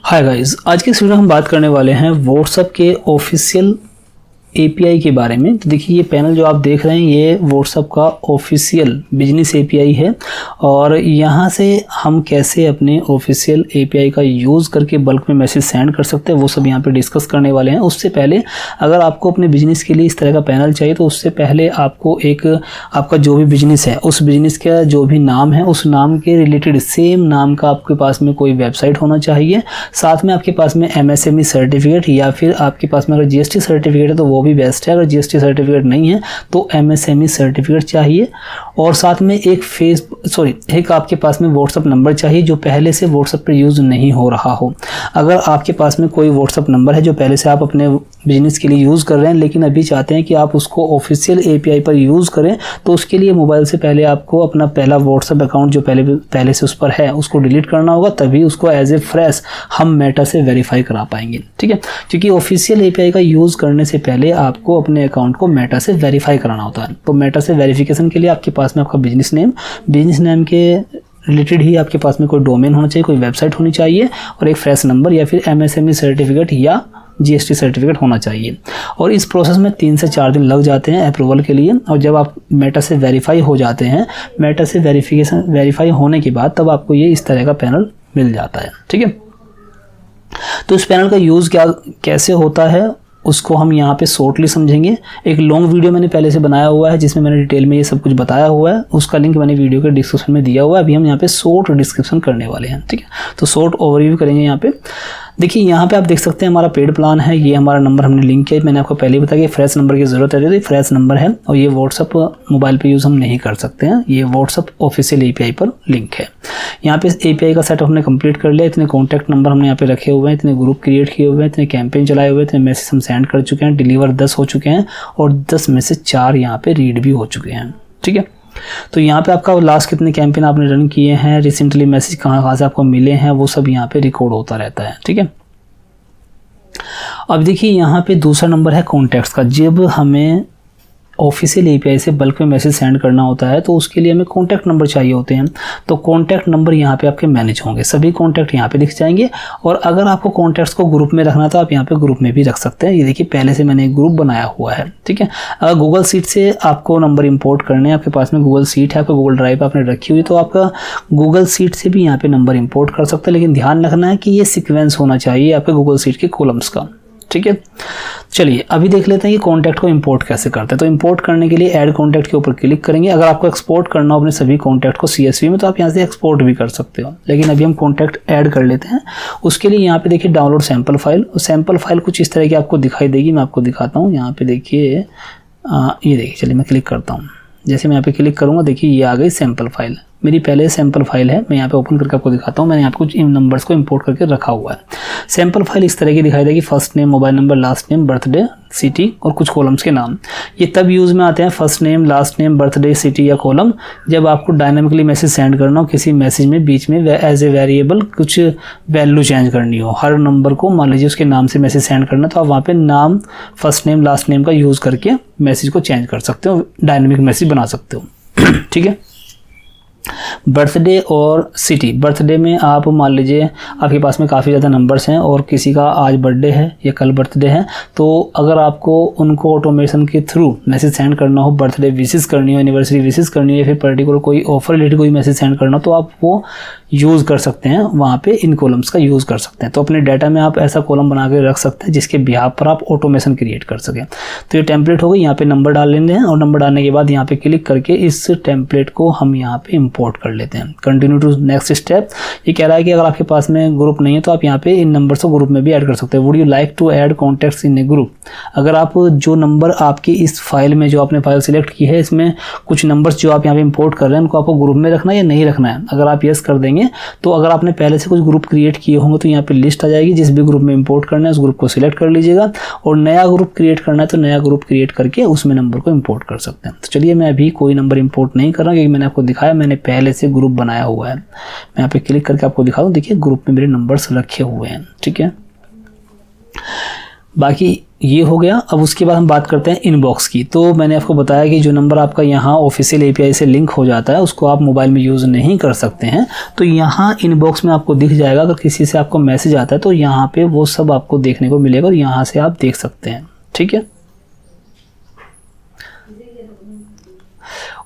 Hi guys, आज के इस वीडियो में हम बात करने वाले हैं व्हाट्सएप के ऑफिशियल एपीआई के बारे में। तो देखिए, ये पैनल जो आप देख रहे हैं ये व्हाट्सएप का ऑफिशियल बिजनेस एपीआई है और यहाँ से हम कैसे अपने ऑफिशियल एपीआई का यूज़ करके बल्क में मैसेज सेंड कर सकते हैं वो सब यहाँ पे डिस्कस करने वाले हैं। उससे पहले अगर आपको अपने बिजनेस के लिए इस तरह का पैनल चाहिए तो उससे पहले आपको एक आपका जो भी बिजनेस है उस बिजनेस का जो भी नाम है उस नाम के रिलेटेड सेम नाम का आपके पास में कोई वेबसाइट होना चाहिए। साथ में आपके पास में एमएसएमई सर्टिफिकेट या फिर आपके पास में अगर जीएसटी सर्टिफिकेट है तो वो भी बेस्ट है। अगर जीएसटी सर्टिफिकेट नहीं है तो एमएसएमई सर्टिफिकेट चाहिए और साथ में एक आपके पास में व्हाट्सएप नंबर चाहिए जो पहले से व्हाट्सएप पर यूज़ नहीं हो रहा हो। अगर आपके पास में कोई व्हाट्सएप नंबर है जो पहले से आप अपने बिजनेस के लिए यूज़ कर रहे हैं लेकिन अभी चाहते हैं कि आप उसको ऑफिशियल एपीआई पर यूज़ करें तो उसके लिए मोबाइल से पहले आपको अपना पहला व्हाट्सएप अकाउंट जो पहले से उस पर है उसको डिलीट करना होगा, तभी उसको एज ए फ्रेश हम मेटा से वेरीफाई करा पाएंगे। ठीक है, क्योंकि ऑफिशियल एपीआई का यूज़ करने से पहले आपको अपने अकाउंट को मेटा से वेरीफाई कराना होता है। तो मेटा से वेरिफिकेशन के लिए आपके पास में आपका बिजनेस नेम के रिलेटेड ही आपके पास में कोई डोमेन होना चाहिए, कोई वेबसाइट होनी चाहिए और एक फ्रेश नंबर या फिर एमएसएमई सर्टिफिकेट या जीएसटी सर्टिफिकेट होना चाहिए। और इस प्रोसेस में 3 से 4 दिन लग जाते हैं अप्रूवल के लिए। और जब आप मेटा से वेरीफाई हो जाते हैं, मेटा से वेरीफाई होने के बाद तब आपको ये इस तरह का पैनल मिल जाता है। ठीक है, तो इस पैनल का यूज़ कैसे होता है उसको हम यहाँ पे शॉर्टली समझेंगे। एक लॉन्ग वीडियो मैंने पहले से बनाया हुआ है जिसमें मैंने डिटेल में ये सब कुछ बताया हुआ है, उसका लिंक मैंने वीडियो के डिस्क्रिप्शन में दिया हुआ है। अभी हम यहाँ पे शॉर्ट डिस्क्रिप्शन करने वाले हैं। ठीक है, तो शॉर्ट ओवरव्यू करेंगे। यहाँ पे देखिए, यहाँ पे आप देख सकते हैं हमारा पेड प्लान है, ये हमारा नंबर हमने लिंक किया। मैंने आपको पहले ही बताया कि फ्रेश नंबर की ज़रूरत है, तो ये फ्रेश नंबर है और ये व्हाट्सअप मोबाइल पे यूज़ हम नहीं कर सकते हैं, ये व्हाट्सअप ऑफिशियल एपीआई पर लिंक है। यहाँ पे एपीआई का सेटअप हमने कंप्लीट कर लिया। इतने कॉन्टैक्ट नंबर हमने यहाँ पे रखे हुए हैं, इतने ग्रुप क्रिएट किए हुए हैं, इतने कैंपेन चलाए हुए हैं, इतने मैसेज हम सेंड कर चुके हैं, डिलीवर 10 हो चुके हैं और 10 में से 4 यहाँ पे रीड भी हो चुके हैं। ठीक है, तो यहाँ पे आपका लास्ट कितने कैंपेन आपने रन किए हैं, रिसेंटली मैसेज कहाँ से आपको मिले हैं, वो सब यहाँ पे रिकॉर्ड होता रहता है। ठीक है, अब देखिए यहाँ पे दूसरा नंबर है कॉन्टैक्ट्स का। जब हमें ऑफिशियल एपीआई से बल्क में मैसेज सेंड करना होता है तो उसके लिए हमें कॉन्टैक्ट नंबर चाहिए होते हैं। तो कॉन्टैक्ट नंबर यहाँ पे आपके मैनेज होंगे, सभी कॉन्टैक्ट यहाँ पे दिख जाएंगे। और अगर आपको कॉन्टैक्ट्स को ग्रुप में रखना तो आप यहाँ पे ग्रुप में भी रख सकते हैं। ये देखिए, पहले से मैंने एक ग्रुप बनाया हुआ है। ठीक है, अगर गूगल सीट से आपको नंबर इंपोर्ट करने हैं, आपके पास में गूगल सीट है, आपको गूगल ड्राइव आपने रखी हुई, तो आपका गूगल सीट से भी यहाँ पे नंबर इंपोर्ट कर सकते हैं। लेकिन ध्यान रखना है कि ये सिक्वेंस होना चाहिए आपके गूगल सीट के कॉलम्स का। ठीक है, चलिए अभी देख लेते हैं कि कॉन्टैक्ट को इंपोर्ट कैसे करते हैं। तो इंपोर्ट करने के लिए ऐड कॉन्टैक्ट के ऊपर क्लिक करेंगे। अगर आपको एक्सपोर्ट करना हो अपने सभी कॉन्टैक्ट को सीएसवी में तो आप यहाँ से एक्सपोर्ट भी कर सकते हो, लेकिन अभी हम कॉन्टैक्ट ऐड कर लेते हैं। उसके लिए यहाँ पे देखिए download sample file. Sample file कुछ इस तरह की आपको दिखाई देगी, मैं आपको दिखाता हूँ। यहाँ पे देखिए, ये देखिए, चलिए मैं क्लिक करता हूँ। जैसे मैं यहाँ पे क्लिक करूँगा देखिए ये आ गई सैम्पल फाइल। मेरी पहले सैम्पल फाइल है, मैं यहाँ पे ओपन करके आपको दिखाता हूँ। मैंने यहाँ पे कुछ इन नंबर्स को इंपोर्ट करके रखा हुआ है। सैम्पल फाइल इस तरह की दिखाई देगी, first name, mobile number, last name, birthday, city और कुछ कॉलम्स के नाम। ये तब यूज़ में आते हैं first name, last name, birthday, city या कॉलम, जब आपको डायनामिकली मैसेज सेंड करना हो, किसी मैसेज में बीच में एज ए वेरिएबल कुछ वैल्यू चेंज करनी हो। हर नंबर को मान लीजिए उसके नाम से मैसेज सेंड करना, तो आप वहाँ पे नाम, फर्स्ट नेम, लास्ट नेम का यूज़ करके मैसेज को चेंज कर सकते हो, डायनामिक मैसेज बना सकते हो। ठीक है, बर्थडे और सिटी। बर्थडे में आप मान लीजिए आपके पास में काफ़ी ज़्यादा नंबर्स हैं और किसी का आज बर्थडे है या कल बर्थडे है, तो अगर आपको उनको ऑटोमेशन के थ्रू मैसेज सेंड करना हो, बर्थडे विशेस करनी हो, एनिवर्सरी विशेस करनी हो या फिर पर्टिकुलर कोई ऑफर रिलेटेड कोई मैसेज सेंड करना हो, तो आप वो यूज़ कर सकते हैं, वहाँ पे इन कॉलम्स का यूज़ कर सकते हैं। तो अपने डाटा में आप ऐसा कॉलम बना के रख सकते हैं जिसके बिहाफ पर आप ऑटोमेशन क्रिएट कर सकें। तो ये टेम्पलेट हो गई। यहाँ पे नंबर डाल लेते हैं और नंबर डालने के बाद यहाँ पे क्लिक करके इस टेम्पलेट को हम यहाँ पे इंपोर्ट कर लेते हैं। Continue to next step. ये कह रहा है कि अगर आपके पास में ग्रुप नहीं है तो आप यहाँ पे इन नंबर्स को ग्रुप में भी ऐड कर सकते हैं। Would you like to add contacts in a group. अगर आप जो नंबर आपकी इस फाइल में जो आपने फाइल सिलेक्ट की है इसमें कुछ नंबर्स जो आप यहाँ पे इंपोर्ट कर रहे हैं उनको आपको ग्रुप में रखना है या नहीं रखना है। अगर आप यस कर देंगे तो अगर आपने पहले से कुछ ग्रुप क्रिएट किए होंगे तो यहाँ पे लिस्ट आ जाएगी, जिस भी ग्रुप में इंपोर्ट करना है उस ग्रुप को सिलेक्ट कर लीजिएगा और नया ग्रुप क्रिएट करना है तो नया ग्रुप क्रिएट करके उसमें नंबर को इंपोर्ट कर सकते हैं। तो चलिए मैं अभी कोई नंबर इंपोर्ट नहीं कर रहा क्योंकि मैंने आपको दिखाया, मैंने पहले से ग्रुप बनाया हुआ है। मैं यहाँ पे क्लिक करके आपको दिखा दूँ, देखिए ग्रुप में मेरे नंबर्स रखे हुए हैं। ठीक है, बाकी ये हो गया। अब उसके बाद हम बात करते हैं इनबॉक्स की। तो मैंने आपको बताया कि जो नंबर आपका यहाँ ऑफिशियल एपीआई से लिंक हो जाता है उसको आप मोबाइल में यूज़ नहीं कर सकते हैं। तो यहाँ इनबॉक्स में आपको दिख जाएगा, अगर किसी से आपको मैसेज आता है तो यहाँ पे वो सब आपको देखने को मिलेगा और यहाँ से आप देख सकते हैं। ठीक है,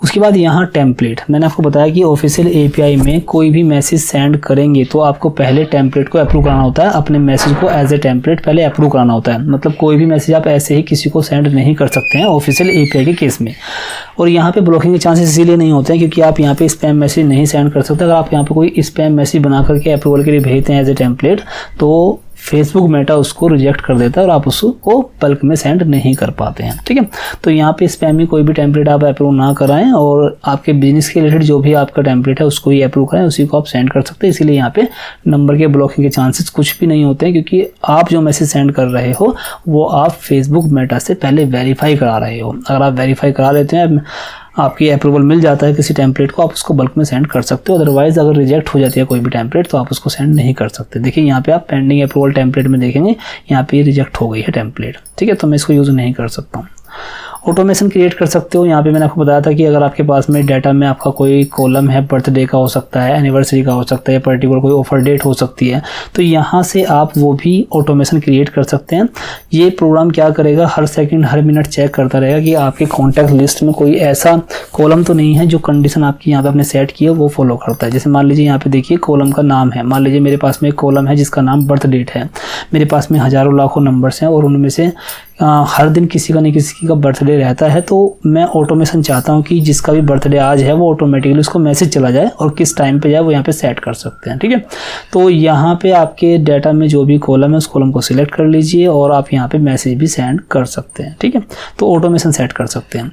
उसके बाद यहाँ टेम्पलेट, मैंने आपको बताया कि ऑफिशियल एपीआई में कोई भी मैसेज सेंड करेंगे तो आपको पहले टेम्पलेट को अप्रूव कराना होता है। अपने मैसेज को एज ए टेम्पलेट पहले अप्रूव कराना होता है। मतलब कोई भी मैसेज आप ऐसे ही किसी को सेंड नहीं कर सकते हैं ऑफिशियल एपीआई के केस में। और यहाँ पे ब्लॉकिंग के चांसेस इसीलिए नहीं होते हैं क्योंकि आप यहाँ पे स्पैम मैसेज नहीं सेंड कर सकते। अगर आप यहाँ पे कोई स्पैम मैसेज बना करके अप्रूवल के लिए भेजते हैं एज ए टेम्पलेट तो फेसबुक मेटा उसको रिजेक्ट कर देता है और आप उसको बल्क में सेंड नहीं कर पाते हैं। ठीक है, तो यहाँ पे स्पैम में कोई भी टेम्पलेट आप अप्रूव ना कराएं और आपके बिजनेस के रिलेटेड जो भी आपका टेम्पलेट है उसको ही अप्रूव कराएं, उसी को आप सेंड कर सकते हैं। इसीलिए यहाँ पे नंबर के ब्लॉकिंग के चांसेस कुछ भी नहीं होते हैं क्योंकि आप जो मैसेज सेंड कर रहे हो वो आप फेसबुक मेटा से पहले वेरीफाई करा रहे हो। अगर आप वेरीफाई करा लेते हैं, आपकी अप्रूवल मिल जाता है किसी टेम्पलेट को, आप उसको बल्क में सेंड कर सकते हो। अदरवाइज अगर रिजेक्ट हो जाती है कोई भी टेम्पलेट तो आप उसको सेंड नहीं कर सकते। देखिए यहाँ पे आप पेंडिंग अप्रूवल टेम्पलेट में देखेंगे, यहाँ पे रिजेक्ट हो गई है टेम्पलेट। ठीक है, तो मैं इसको यूज़ नहीं कर सकता हूँ। ऑटोमेशन क्रिएट कर सकते हो। यहाँ पे मैंने आपको बताया था कि अगर आपके पास में डाटा में आपका कोई कॉलम है, बर्थडे का हो सकता है, एनिवर्सरी का हो सकता है, पर्टिकुलर कोई ऑफर डेट हो सकती है, तो यहाँ से आप वो भी ऑटोमेशन क्रिएट कर सकते हैं। ये प्रोग्राम क्या करेगा, हर सेकंड हर मिनट चेक करता रहेगा कि आपके कॉन्टैक्ट लिस्ट में कोई ऐसा कॉलम तो नहीं है जो कंडीशन आपकी यहाँ पे आपने सेट की है वो फॉलो करता है। जैसे मान लीजिए यहाँ पे देखिए कॉलम का नाम है, मान लीजिए मेरे पास में एक कॉलम है जिसका नाम बर्थ डेट है। मेरे पास में हज़ारों लाखों नंबर्स हैं और उनमें से हर दिन किसी का नहीं किसी का बर्थडे रहता है। तो मैं ऑटोमेशन चाहता हूँ कि जिसका भी बर्थडे आज है वो ऑटोमेटिकली उसको मैसेज चला जाए और किस टाइम पे जाए वो यहाँ पे सेट कर सकते हैं। ठीक है, तो यहाँ पे आपके डाटा में जो भी कॉलम है उस कॉलम को सिलेक्ट कर लीजिए और आप यहाँ पे मैसेज भी सेंड कर सकते हैं। ठीक है, तो ऑटोमेशन सेट कर सकते हैं।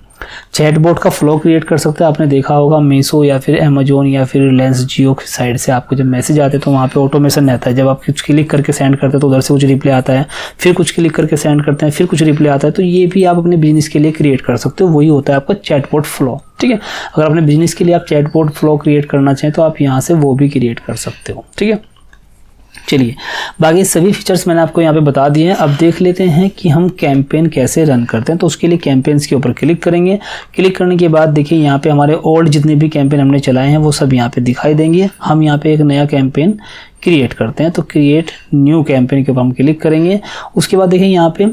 चैटबॉट का फ्लो क्रिएट कर सकते हैं। आपने देखा होगा मीशो या फिर अमेजोन या फिर रिलायंस जियो की साइड से आपको जब मैसेज आते हैं तो वहाँ पे ऑटोमेशन रहता है। जब आप कुछ क्लिक करके सेंड करते हैं तो उधर से कुछ रिप्लाई आता है, फिर कुछ क्लिक करके सेंड करते हैं फिर कुछ रिप्लाई आता है। तो ये भी आप अपने बिजनेस के लिए क्रिएट कर सकते हो, वही होता है आपका चैटबॉट फ्लो। ठीक है, अगर अपने बिजनेस के लिए आप चैटबॉट फ्लो क्रिएट करना चाहें तो आप यहाँ से वो भी क्रिएट कर सकते हो। ठीक है, चलिए बाकी सभी फीचर्स मैंने आपको यहाँ पे बता दिए हैं। अब देख लेते हैं कि हम कैंपेन कैसे रन करते हैं। तो उसके लिए कैंपेन्स के ऊपर क्लिक करेंगे। क्लिक करने के बाद देखिए यहाँ पे हमारे ओल्ड जितने भी कैंपेन हमने चलाए हैं वो सब यहाँ पे दिखाई देंगे। हम यहाँ पे एक नया कैंपेन क्रिएट करते हैं, तो क्रिएट न्यू कैंपेन के ऊपर हम क्लिक करेंगे। उसके बाद देखिए यहाँ पे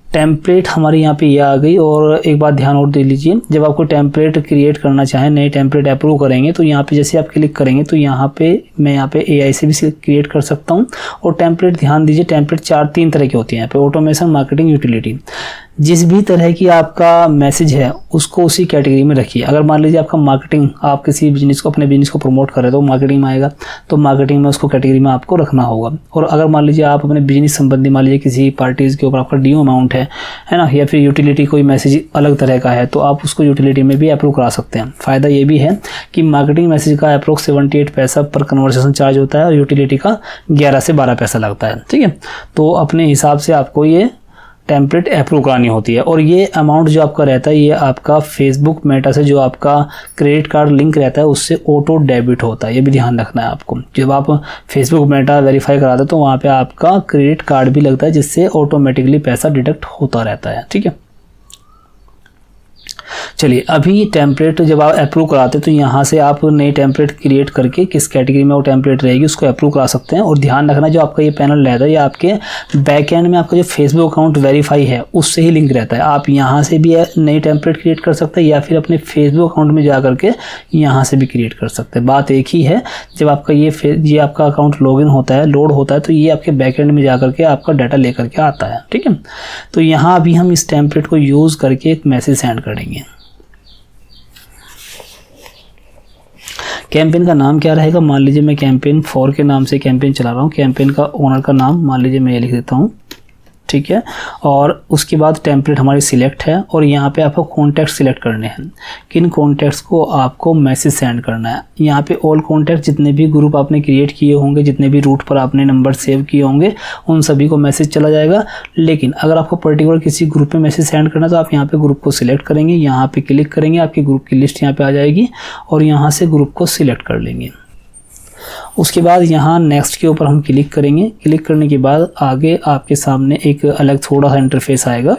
टेम्पलेट हमारी यहाँ पे ये आ गई। और एक बात ध्यान और दे लीजिए, जब आपको टेम्पलेट क्रिएट करना चाहें, नए टेम्पलेट अप्रूव करेंगे तो यहाँ पे जैसे आप क्लिक करेंगे तो यहाँ पे मैं यहाँ पे AI से भी क्रिएट कर सकता हूँ। और टेम्पलेट ध्यान दीजिए, टेम्पलेट 3 तरह की होती हैं यहाँ पे, ऑटोमेशन, मार्केटिंग, यूटिलिटी। जिस भी तरह की आपका मैसेज है उसको उसी कैटेगरी में रखिए। अगर मान लीजिए आपका मार्केटिंग, आप किसी बिजनेस को, अपने बिजनेस को प्रमोट कर रहे हो तो मार्केटिंग में आएगा, तो मार्केटिंग में उसको कैटेगरी में आपको रखना होगा। और अगर मान लीजिए आप अपने बिजनेस संबंधी, मान लीजिए किसी पार्टीज़ के ऊपर आपका ड्यू अमाउंट है ना, या फिर यूटिलिटी कोई मैसेज अलग तरह का है तो आप उसको यूटिलिटी में भी अप्रूव करा सकते हैं। फ़ायदा ये भी है कि मार्केटिंग मैसेज का अप्रोक्स 78 पैसा पर कन्वर्सेशन चार्ज होता है और यूटिलिटी का 11 से 12 पैसा लगता है। ठीक है, तो अपने हिसाब से आपको ये टेम्पलेट अप्रूव करानी होती है। और ये अमाउंट जो आपका रहता है ये आपका फेसबुक मेटा से जो आपका क्रेडिट कार्ड लिंक रहता है उससे ऑटो डेबिट होता है। ये भी ध्यान रखना है आपको। जब आप फेसबुक मेटा वेरीफाई कराते हो तो वहाँ पे आपका क्रेडिट कार्ड भी लगता है जिससे ऑटोमेटिकली पैसा डिडक्ट होता रहता है। ठीक है, चलिए अभी टेम्पलेट जब आप अप्रूव कराते हैं तो यहाँ से आप नई टेम्पलेट क्रिएट करके किस कैटेगरी में वो टेम्पलेट रहेगी उसको अप्रूव करा सकते हैं। और ध्यान रखना जो आपका ये पैनल रहता है ये आपके बैक एंड में आपका जो फेसबुक अकाउंट वेरीफाई है उससे ही लिंक रहता है। आप यहाँ से भी नई टेम्पलेट क्रिएट कर सकते हैं या फिर अपने फेसबुक अकाउंट में जा करके यहाँ से भी क्रिएट कर सकते हैं। बात एक ही है, जब आपका ये आपका अकाउंट लॉगिन होता है, लोड होता है, तो ये आपके बैक एंड में जा करके आपका डाटा लेकर के आता है। ठीक है, तो यहाँ अभी हम इस टेम्पलेट को यूज़ करके एक मैसेज सेंड करेंगे। कैंपेन का नाम क्या रहेगा, मान लीजिए मैं कैंपेन 4 के नाम से कैंपेन चला रहा हूँ। कैंपेन का ओनर का नाम मान लीजिए मैं ये लिख देता हूँ। ठीक है, और उसके बाद टेम्पलेट हमारी सिलेक्ट है और यहाँ पे आपको कॉन्टैक्ट सिलेक्ट करने हैं। किन कॉन्टैक्ट्स को आपको मैसेज सेंड करना है। यहाँ पे ऑल कॉन्टैक्ट, जितने भी ग्रुप आपने क्रिएट किए होंगे, जितने भी रूट पर आपने नंबर सेव किए होंगे उन सभी को मैसेज चला जाएगा। लेकिन अगर आपको पर्टिकुलर किसी ग्रुप में मैसेज सेंड करना है तो आप यहाँ पे ग्रुप को सिलेक्ट करेंगे, यहाँ पे क्लिक करेंगे, आपके ग्रुप की लिस्ट यहाँ पे आ जाएगी और यहाँ से ग्रुप को सिलेक्ट कर लेंगे। उसके बाद यहाँ नेक्स्ट के ऊपर हम क्लिक करेंगे। क्लिक करने के बाद आगे आपके सामने एक अलग थोड़ा सा इंटरफेस आएगा।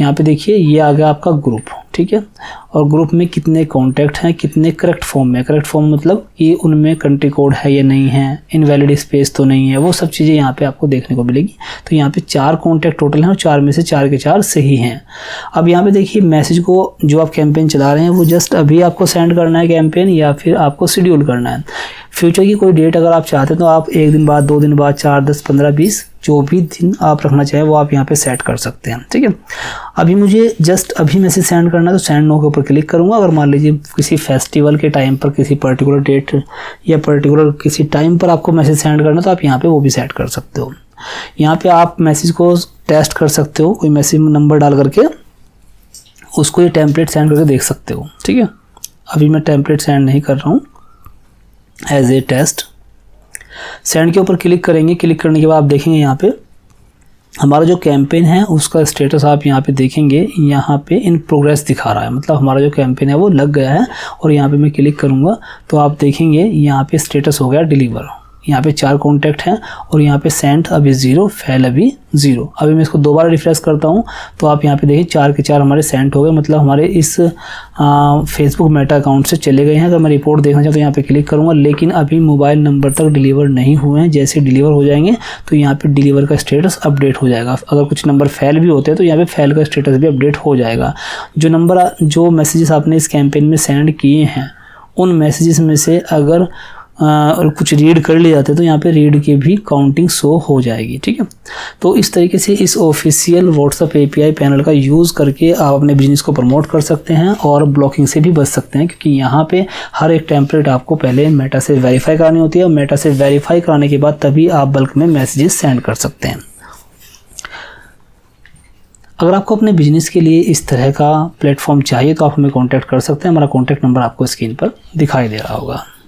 यहाँ पे देखिए ये आ गया आपका ग्रुप, ठीक है। और ग्रुप में कितने कॉन्टैक्ट हैं, कितने करेक्ट फॉर्म में, करेक्ट फॉर्म मतलब कि उनमें कंट्री कोड है या नहीं है, इनवैलिड स्पेस तो नहीं है, वो सब चीज़ें यहाँ पे आपको देखने को मिलेगी। तो यहाँ पे 4 कॉन्टैक्ट टोटल हैं और 4 में से 4 के 4 सही हैं। अब यहाँ पे देखिए मैसेज को जो आप कैंपेन चला रहे हैं वो जस्ट अभी आपको सेंड करना है कैंपेन, या फिर आपको शेड्यूल करना है। फ्यूचर की कोई डेट अगर आप चाहते हैं तो आप 1 दिन बाद, 2 दिन बाद, 4, 10, 15, 20 जो भी दिन आप रखना चाहें वो आप यहाँ पे सेट कर सकते हैं, ठीक है। अभी मुझे जस्ट अभी मैसेज सेंड करना है तो सेंड नो के ऊपर क्लिक करूँगा। अगर मान लीजिए किसी फेस्टिवल के टाइम पर, किसी पर्टिकुलर डेट या पर्टिकुलर किसी टाइम पर आपको मैसेज सेंड करना है तो आप यहाँ पे वो भी सेट कर सकते हो। यहाँ पे आप मैसेज को टेस्ट कर सकते हो, कोई मैसेज नंबर डाल करके उसको ये टेम्पलेट सेंड करके देख सकते हो, ठीक है। अभी मैं टेम्पलेट सेंड नहीं कर रहा हूँ, एज ए टेस्ट। सेंड के ऊपर क्लिक करेंगे। क्लिक करने के बाद आप देखेंगे यहाँ पे हमारा जो कैंपेन है उसका स्टेटस आप यहाँ पे देखेंगे, यहाँ पे इन प्रोग्रेस दिखा रहा है, मतलब हमारा जो कैंपेन है वो लग गया है। और यहाँ पे मैं क्लिक करूँगा तो आप देखेंगे यहाँ पे स्टेटस हो गया डिलीवर। यहाँ पे 4 कॉन्टैक्ट हैं और यहाँ पे सेंड अभी 0, फेल अभी 0। अभी मैं इसको दोबारा रिफ्रेश करता हूँ तो आप यहाँ पे देखिए 4 के 4 हमारे सेंड हो गए, मतलब हमारे इस फेसबुक मेटा अकाउंट से चले गए हैं। अगर मैं रिपोर्ट देखना चाहूँ तो यहाँ पे क्लिक करूँगा, लेकिन अभी मोबाइल नंबर तक डिलीवर नहीं हुए हैं। जैसे डिलीवर हो जाएंगे तो यहाँ पे डिलीवर का स्टेटस अपडेट हो जाएगा। अगर कुछ नंबर फेल भी होते हैं तो यहाँ पे फेल का स्टेटस भी अपडेट हो जाएगा। जो मैसेजेस आपने इस कैंपेन में सेंड किए हैं उन मैसेजेस में से अगर और कुछ रीड कर लिए जाते हैं तो यहाँ पे रीड की भी काउंटिंग शो हो जाएगी, ठीक है। तो इस तरीके से इस ऑफिशियल व्हाट्सएप एपीआई पैनल का यूज़ करके आप अपने बिजनेस को प्रमोट कर सकते हैं और ब्लॉकिंग से भी बच सकते हैं, क्योंकि यहाँ पे हर एक टेम्पलेट आपको पहले मेटा से वेरीफाई करानी होती है और मेटा से वेरीफाई कराने के बाद तभी आप बल्क में मैसेजेस सेंड कर सकते हैं। अगर आपको अपने बिजनेस के लिए इस तरह का प्लेटफॉर्म चाहिए तो आप हमें कॉन्टैक्ट कर सकते हैं। हमारा कॉन्टैक्ट नंबर आपको स्क्रीन पर दिखाई दे रहा होगा।